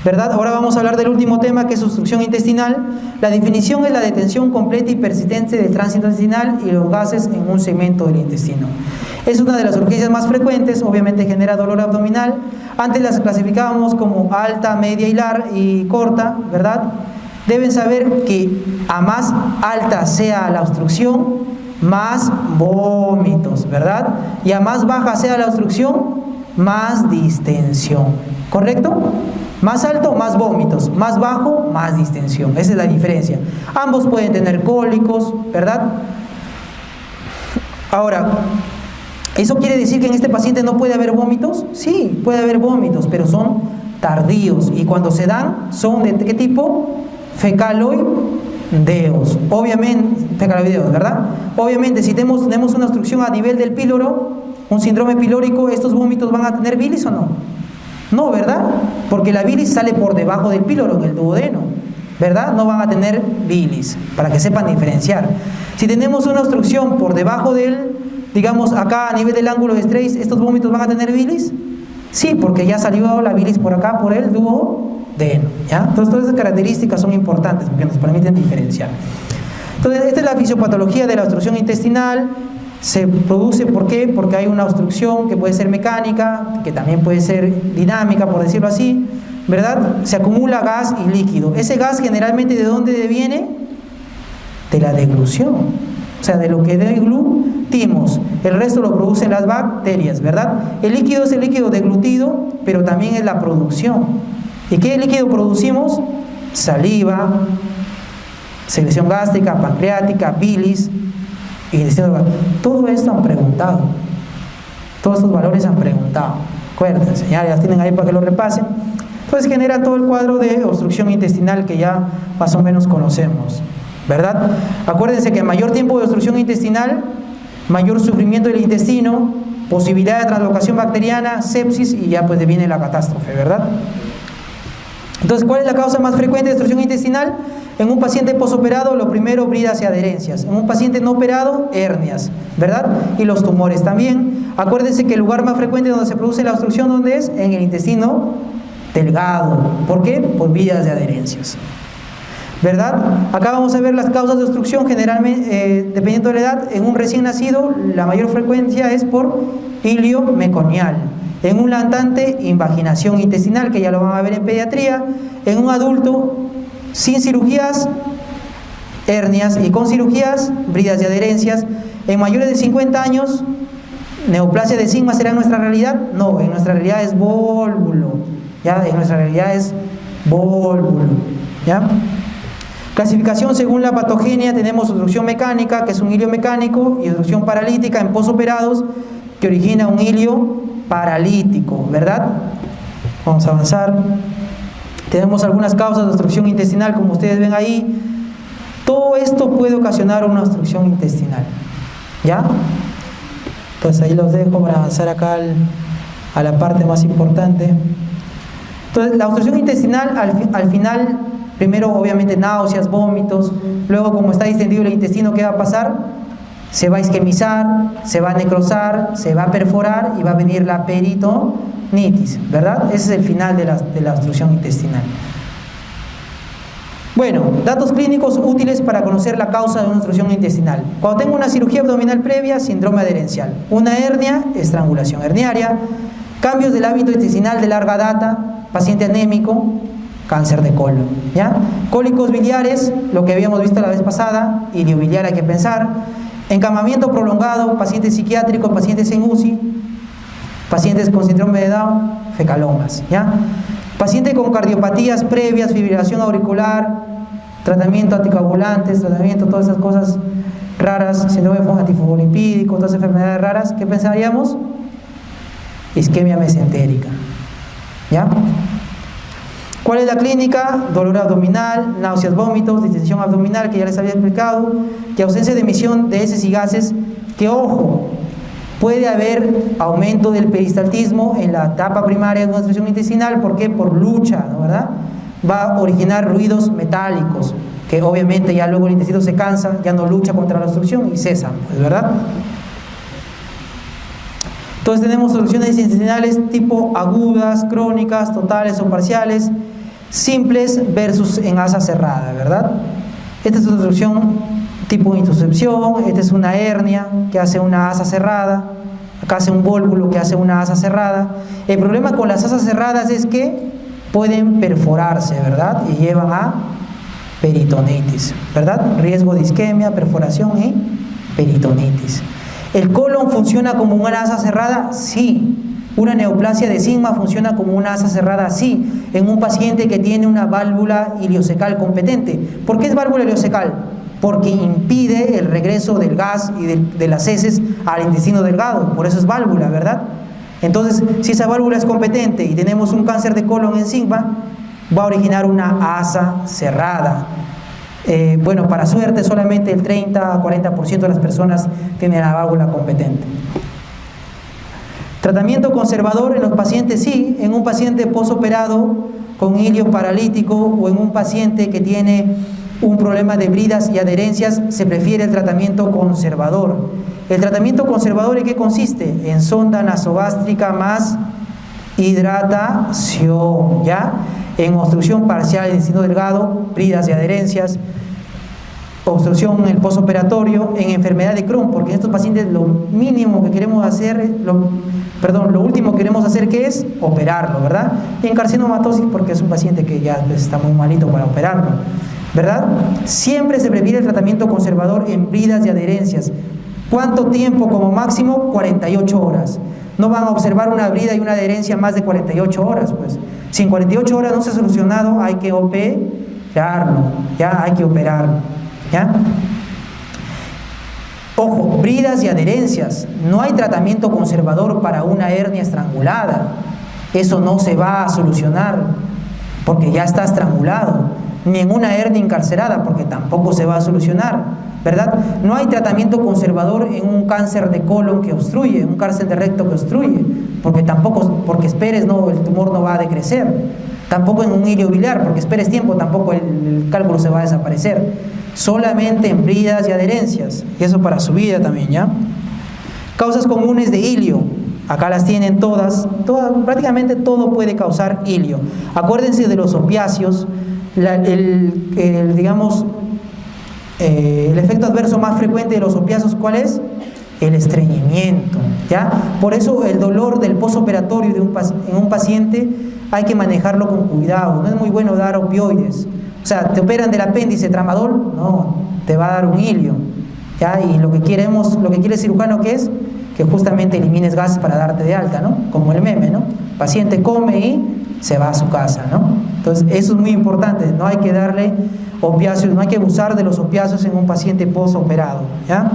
¿verdad? Ahora vamos a hablar del último tema, que es obstrucción intestinal. La definición es la detención completa y persistente del tránsito intestinal y los gases en un segmento del intestino. Es una de las urgencias más frecuentes, obviamente genera dolor abdominal. Antes las clasificábamos como alta, media y corta, ¿verdad? Deben saber que a más alta sea la obstrucción, más vómitos, ¿verdad? Y a más baja sea la obstrucción, más distensión, ¿correcto? Más alto, más vómitos, más bajo, más distensión. Esa es la diferencia. Ambos pueden tener cólicos, ¿verdad? Ahora, ¿eso quiere decir que en este paciente no puede haber vómitos? Sí, puede haber vómitos, pero son tardíos. Y cuando se dan, ¿son de qué tipo? Fecaloideos. Obviamente, fecaloideos, ¿verdad? Obviamente, si tenemos una obstrucción a nivel del píloro, un síndrome pilórico, ¿estos vómitos van a tener bilis o no? No, ¿verdad? Porque la bilis sale por debajo del píloro, en el duodeno, ¿verdad? No van a tener bilis, para que sepan diferenciar. Si tenemos una obstrucción por debajo del, digamos, acá a nivel del ángulo de Streiss, ¿estos vómitos van a tener bilis? Sí, porque ya salió la bilis por acá, por el duodeno, ¿ya? Entonces, todas esas características son importantes porque nos permiten diferenciar. Entonces, esta es la fisiopatología de la obstrucción intestinal. Se produce, ¿por qué? Porque hay una obstrucción que puede ser mecánica, que también puede ser dinámica, por decirlo así, ¿verdad? Se acumula gas y líquido. Ese gas generalmente, ¿de dónde viene? De la deglución, o sea, de lo que deglutimos. El resto lo producen las bacterias, ¿verdad? El líquido es el líquido deglutido, pero también es la producción. ¿Y qué líquido producimos? Saliva, secreción gástrica, pancreática, bilis. Y todo esto han preguntado, todos estos valores han preguntado, acuérdense, ya las tienen ahí para que lo repasen. Entonces genera todo el cuadro de obstrucción intestinal que ya más o menos conocemos, ¿verdad? Acuérdense que mayor tiempo de obstrucción intestinal, mayor sufrimiento del intestino, posibilidad de translocación bacteriana, sepsis y ya pues viene la catástrofe, ¿verdad? Entonces, ¿cuál es la causa más frecuente de obstrucción intestinal? En un paciente posoperado, lo primero, bridas y adherencias. En un paciente no operado, hernias, ¿verdad? Y los tumores también. Acuérdense que el lugar más frecuente donde se produce la obstrucción, ¿dónde es? En el intestino delgado. ¿Por qué? Por bridas y adherencias, ¿verdad? Acá vamos a ver las causas de obstrucción, generalmente, dependiendo de la edad. En un recién nacido, la mayor frecuencia es por ilio meconial. En un lactante, invaginación intestinal, que ya lo van a ver en pediatría. En un adulto, sin cirugías, hernias, y con cirugías, bridas y adherencias. En mayores de 50 años, neoplasia de sigma será nuestra realidad. No, en nuestra realidad es vólvulo, ¿ya? En nuestra realidad es vólvulo, ¿ya? Clasificación según la patogenia, tenemos obstrucción mecánica, que es un ilio mecánico, y obstrucción paralítica en posoperados, que origina un ilio paralítico, ¿verdad? Vamos a avanzar. Tenemos algunas causas de obstrucción intestinal, como ustedes ven ahí. Todo esto puede ocasionar una obstrucción intestinal, ¿ya? Entonces ahí los dejo para avanzar acá a la parte más importante. Entonces, la obstrucción intestinal al final, primero obviamente náuseas, vómitos. Luego, como está distendido el intestino, ¿qué va a pasar? Se va a isquemizar, se va a necrosar, se va a perforar y va a venir la peritonitis, ¿verdad? Ese es el final de la obstrucción intestinal. Bueno, datos clínicos útiles para conocer la causa de una obstrucción intestinal. Cuando tengo una cirugía abdominal previa, síndrome adherencial. Una hernia, estrangulación herniaria. Cambios del hábito intestinal de larga data, paciente anémico, cáncer de colon, ¿ya? Cólicos biliares, lo que habíamos visto la vez pasada, iliobiliar hay que pensar. Encamamiento prolongado, pacientes psiquiátricos, pacientes en UCI, pacientes con síndrome de Down, fecalomas, ¿ya? Paciente con cardiopatías previas, fibrilación auricular, tratamiento anticoagulantes, tratamiento, todas esas cosas raras, síndrome antifosfolipídico, todas esas enfermedades raras, ¿qué pensaríamos? Isquemia mesentérica, ¿ya? ¿Cuál es la clínica? Dolor abdominal, náuseas, vómitos, distensión abdominal, que ya les había explicado, que ausencia de emisión de heces y gases, que ojo, puede haber aumento del peristaltismo en la etapa primaria de una obstrucción intestinal. ¿Por qué? Por lucha, ¿no? ¿Verdad? Va a originar ruidos metálicos, que obviamente ya luego el intestino se cansa, ya no lucha contra la obstrucción y cesan, pues, ¿verdad? Entonces tenemos obstrucciones intestinales tipo agudas, crónicas, totales o parciales. simples versus en asa cerrada, ¿verdad? Esta es una obstrucción tipo intuscepción, esta es una hernia que hace una asa cerrada, acá hace un vólvulo que hace una asa cerrada. El problema con las asas cerradas es que pueden perforarse, ¿verdad? Y llevan a peritonitis, ¿verdad? Riesgo de isquemia, perforación y peritonitis. ¿El colon funciona como una asa cerrada? Sí. ¿Una neoplasia de sigma funciona como una asa cerrada? Sí. En un paciente que tiene una válvula ileocecal competente. ¿Por qué es válvula ileocecal? Porque impide el regreso del gas y de las heces al intestino delgado. Por eso es válvula, ¿verdad? Entonces, si esa válvula es competente y tenemos un cáncer de colon en sigma, va a originar una asa cerrada. Bueno, para suerte solamente el 30 a 40% de las personas tienen la válvula competente. Tratamiento conservador en los pacientes, sí. En un paciente posoperado con ilio paralítico o en un paciente que tiene un problema de bridas y adherencias, se prefiere el tratamiento conservador. ¿El tratamiento conservador en qué consiste? En sonda nasogástrica más hidratación, ¿ya? En obstrucción parcial del intestino delgado, bridas y adherencias, obstrucción en el posoperatorio, en enfermedad de Crohn, porque en estos pacientes lo mínimo que queremos hacer, lo último que queremos hacer, ¿qué es? Operarlo, ¿verdad? Y en carcinomatosis, porque es un paciente que ya está muy malito para operarlo, ¿verdad? Siempre se prefiere el tratamiento conservador en bridas y adherencias. ¿Cuánto tiempo como máximo? 48 horas. No van a observar una brida y una adherencia más de 48 horas, pues. Si en 48 horas no se ha solucionado, hay que operarlo, ya hay que operarlo, ¿ya? Ojo, bridas y adherencias. No hay tratamiento conservador para una hernia estrangulada. Eso no se va a solucionar porque ya está estrangulado. Ni en una hernia encarcerada porque tampoco se va a solucionar, ¿verdad? No hay tratamiento conservador en un cáncer de colon que obstruye, un cáncer de recto que obstruye, porque esperes, no, el tumor no va a decrecer. Tampoco en un ilio biliar, porque esperes tiempo, tampoco el cálculo se va a desaparecer. Solamente en bridas y adherencias, y eso para su vida también, ¿ya? Causas comunes de ilio, acá las tienen todas, prácticamente todo puede causar ilio. Acuérdense de los opiáceos. El efecto adverso más frecuente de los opiáceos, ¿cuál es? El estreñimiento, ¿ya? Por eso el dolor del posoperatorio en un paciente hay que manejarlo con cuidado. No es muy bueno dar opioides. O sea, te operan del apéndice, tramadol, no, te va a dar un ilio, ¿ya? Y lo que quiere el cirujano, ¿qué es? Que justamente elimines gases para darte de alta, ¿no? Como el meme, ¿no? El paciente come y se va a su casa, ¿no? Entonces, eso es muy importante. No hay que darle opiáceos, no hay que abusar de los opiáceos en un paciente posoperado, ¿ya?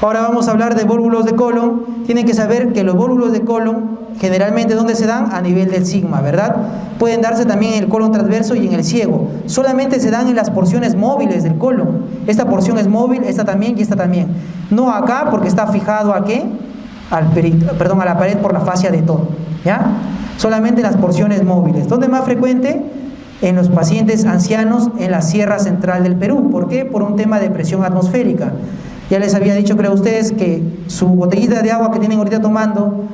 Ahora vamos a hablar de vólvulos de colon. Tienen que saber que los vólvulos de colon, generalmente, ¿dónde se dan? A nivel del sigma, ¿verdad? Pueden darse también en el colon transverso y en el ciego. Solamente se dan en las porciones móviles del colon. Esta porción es móvil, esta también y esta también. No acá, porque está fijado ¿a qué? A la pared por la fascia de todo, ¿ya? Solamente en las porciones móviles. ¿Dónde es más frecuente? En los pacientes ancianos en la Sierra Central del Perú. ¿Por qué? Por un tema de presión atmosférica. Ya les había dicho, creo, a ustedes que su botellita de agua que tienen ahorita tomando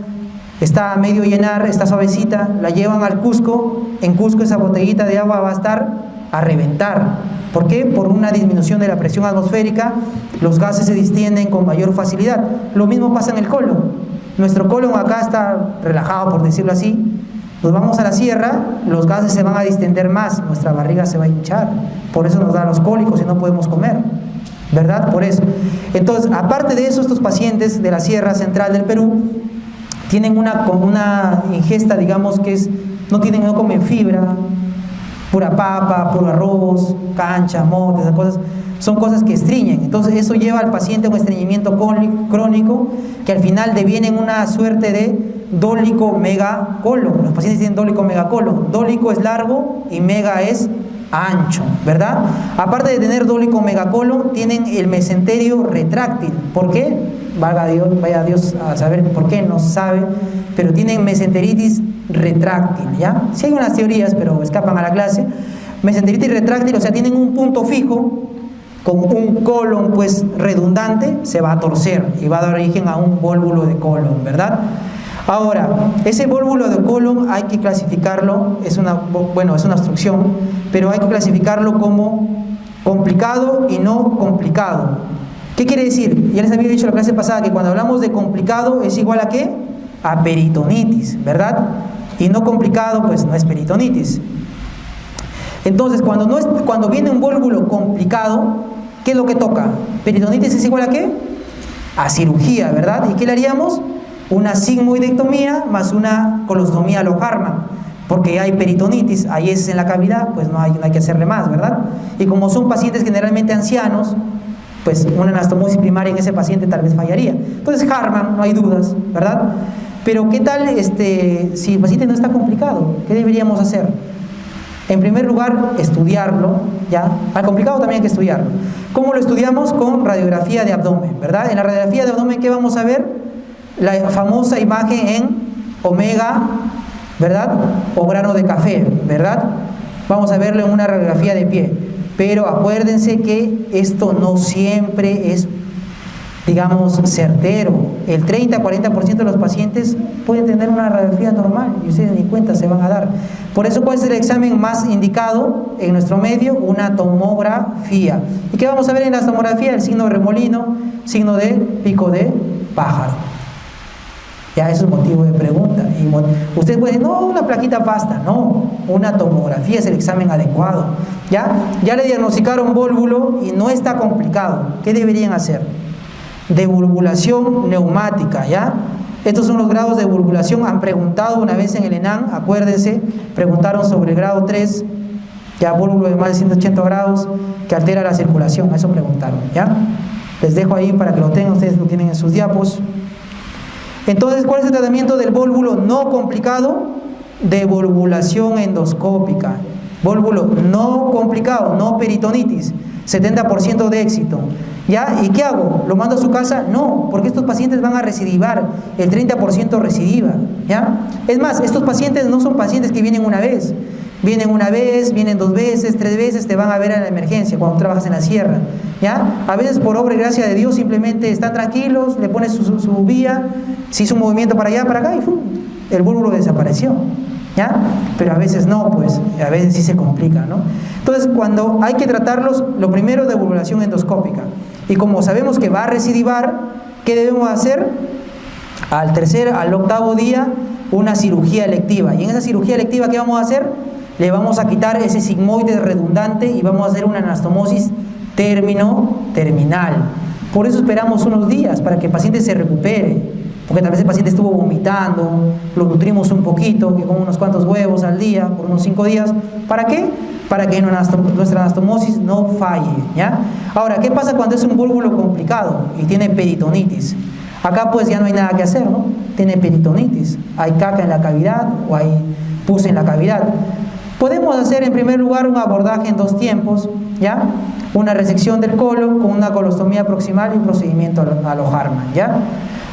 está a medio llenar, está suavecita, la llevan al Cusco. En Cusco esa botellita de agua va a estar a reventar. ¿Por qué? Por una disminución de la presión atmosférica, los gases se distienden con mayor facilidad. Lo mismo pasa en el colon. Nuestro colon acá está relajado, por decirlo así. Nos vamos a la sierra, los gases se van a distender más, nuestra barriga se va a hinchar. Por eso nos da los cólicos y no podemos comer, ¿verdad? Por eso. Entonces, aparte de eso, estos pacientes de la Sierra Central del Perú tienen una ingesta, digamos, no comen fibra, pura papa, puro arroz, cancha, mote, esas cosas. Son cosas que estreñen. Entonces eso lleva al paciente a un estreñimiento crónico que al final deviene en una suerte de dólico megacolon. Los pacientes tienen dólico megacolon. Dólico es largo y mega es ancho, ¿verdad? Aparte de tener dólico megacolon, tienen el mesenterio retráctil. ¿Por qué? Vaya Dios a saber por qué, no se sabe, pero tienen mesenteritis retráctil, ¿ya? Sí hay unas teorías, pero escapan a la clase. Mesenteritis retráctil, o sea, tienen un punto fijo con un colon pues redundante, se va a torcer y va a dar origen a un vólvulo de colon, ¿verdad? Ahora, ese vólvulo de colon hay que clasificarlo, es una obstrucción, pero hay que clasificarlo como complicado y no complicado. ¿Qué quiere decir? Ya les había dicho en la clase pasada que cuando hablamos de complicado es igual a ¿qué? A peritonitis, ¿verdad? Y no complicado, pues no es peritonitis. Entonces, cuando viene un vólvulo complicado, ¿qué es lo que toca? Peritonitis es igual a ¿qué? A cirugía, ¿verdad? ¿Y qué le haríamos? Una sigmoidectomía más una colostomía a lo Hartmann, porque hay peritonitis, hay heces en la cavidad, pues no hay que hacerle más, ¿verdad? Y como son pacientes generalmente ancianos, pues una anastomosis primaria en ese paciente tal vez fallaría. Entonces Hartmann, no hay dudas, ¿verdad? Pero ¿qué tal si el paciente no está complicado? ¿Qué deberíamos hacer? En primer lugar, estudiarlo, ¿ya? Al complicado también hay que estudiarlo. ¿Cómo lo estudiamos? Con radiografía de abdomen, ¿verdad? En la radiografía de abdomen, ¿qué vamos a ver? La famosa imagen en omega, ¿verdad? O grano de café, ¿verdad? Vamos a verlo en una radiografía de pie. Pero acuérdense que esto no siempre es, digamos, certero. El 30-40% de los pacientes pueden tener una radiografía normal y ustedes ni cuenta se van a dar. Por eso, ¿cuál es el examen más indicado en nuestro medio? Una tomografía. ¿Y qué vamos a ver en la tomografía? El signo de remolino, signo de pico de pájaro. Ya eso es motivo de pregunta. Y ustedes pueden decir, no, una plaquita basta. No, una tomografía es el examen adecuado. Ya le diagnosticaron vólvulo y no está complicado. ¿Qué deberían hacer? Devulvulación neumática, ¿ya? Estos son los grados de devulvulación. Han preguntado una vez en el ENAM, acuérdense, preguntaron sobre el grado 3, ya vólvulo de más de 180 grados que altera la circulación. Eso preguntaron, ¿ya? Les dejo ahí para que lo tengan, ustedes lo tienen en sus diapos. Entonces, ¿cuál es el tratamiento del vólvulo no complicado? Devulvulación endoscópica. Vólvulo no complicado, no peritonitis, 70% de éxito. ¿Ya? ¿Y qué hago? ¿Lo mando a su casa? No, porque estos pacientes van a recidivar, el 30% recidiva. ¿Ya? Es más, estos pacientes no son pacientes que vienen una vez. Vienen una vez, vienen 2 veces, 3 veces, te van a ver en la emergencia cuando trabajas en la sierra. ¿Ya? A veces por obra y gracia de Dios simplemente están tranquilos, le pones su vía, se hizo un movimiento para allá, para acá y ¡fum! El vólvulo desapareció. ¿Ya? Pero a veces no, pues a veces sí se complica, ¿no? Entonces, cuando hay que tratarlos, lo primero, devulvulación endoscópica. Y como sabemos que va a recidivar, ¿qué debemos hacer? Al 8º día, una cirugía electiva. Y en esa cirugía electiva, ¿qué vamos a hacer? Le vamos a quitar ese sigmoide redundante y vamos a hacer una anastomosis terminal. Por eso esperamos unos días, para que el paciente se recupere. Porque tal vez el paciente estuvo vomitando, lo nutrimos un poquito, que come unos cuantos huevos al día, por unos 5 días. ¿Para qué? Para que nuestra anastomosis no falle, ¿ya? Ahora, ¿qué pasa cuando es un vólvulo complicado y tiene peritonitis? Acá pues ya no hay nada que hacer, ¿no? Tiene peritonitis, hay caca en la cavidad o hay pus en la cavidad. Podemos hacer en primer lugar un abordaje en 2 tiempos, ¿ya? Una resección del colon con una colostomía proximal y un procedimiento a lo Hartmann, ¿ya?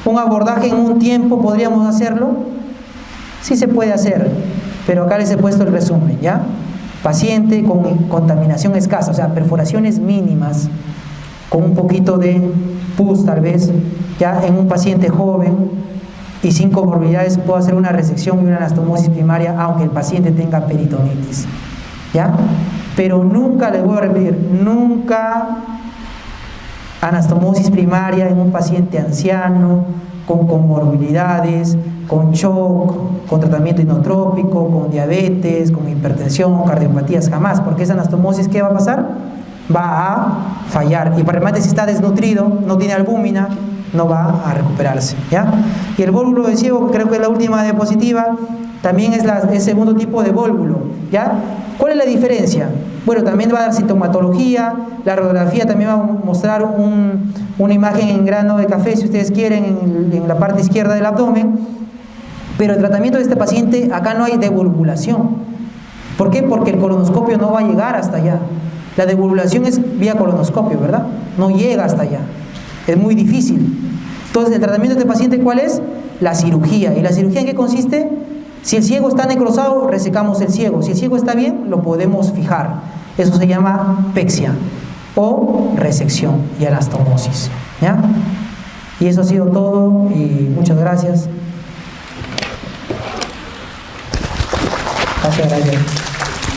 Un abordaje en un tiempo, ¿podríamos hacerlo? Sí se puede hacer, pero acá les he puesto el resumen, ¿ya? Paciente con contaminación escasa, o sea, perforaciones mínimas, con un poquito de pus tal vez, ya en un paciente joven y sin comorbilidades, puedo hacer una resección y una anastomosis primaria, aunque el paciente tenga peritonitis, ¿ya? Pero nunca, les voy a repetir, nunca anastomosis primaria en un paciente anciano, con comorbilidades, con shock, con tratamiento inotrópico, con diabetes, con hipertensión, cardiopatías, jamás, porque esa anastomosis, ¿qué va a pasar? Va a fallar, y para remate si está desnutrido, no tiene albúmina, no va a recuperarse, ¿ya? Y el vólvulo de ciego, creo que es la última diapositiva, también es el segundo tipo de vólvulo, ¿ya? ¿Cuál es la diferencia? Bueno, también va a dar sintomatología, la radiografía también va a mostrar una imagen en grano de café, si ustedes quieren, en la parte izquierda del abdomen, pero el tratamiento de este paciente, acá no hay devulvulación. ¿Por qué? Porque el colonoscopio no va a llegar hasta allá. La devulvulación es vía colonoscopio, ¿verdad? No llega hasta allá. Es muy difícil. Entonces, el tratamiento de este paciente, ¿cuál es? La cirugía. ¿Y la cirugía en qué consiste? Si el ciego está necrosado, resecamos el ciego. Si el ciego está bien, lo podemos fijar. Eso se llama pexia o resección y anastomosis, ¿ya? Y eso ha sido todo y muchas gracias. Muchas gracias.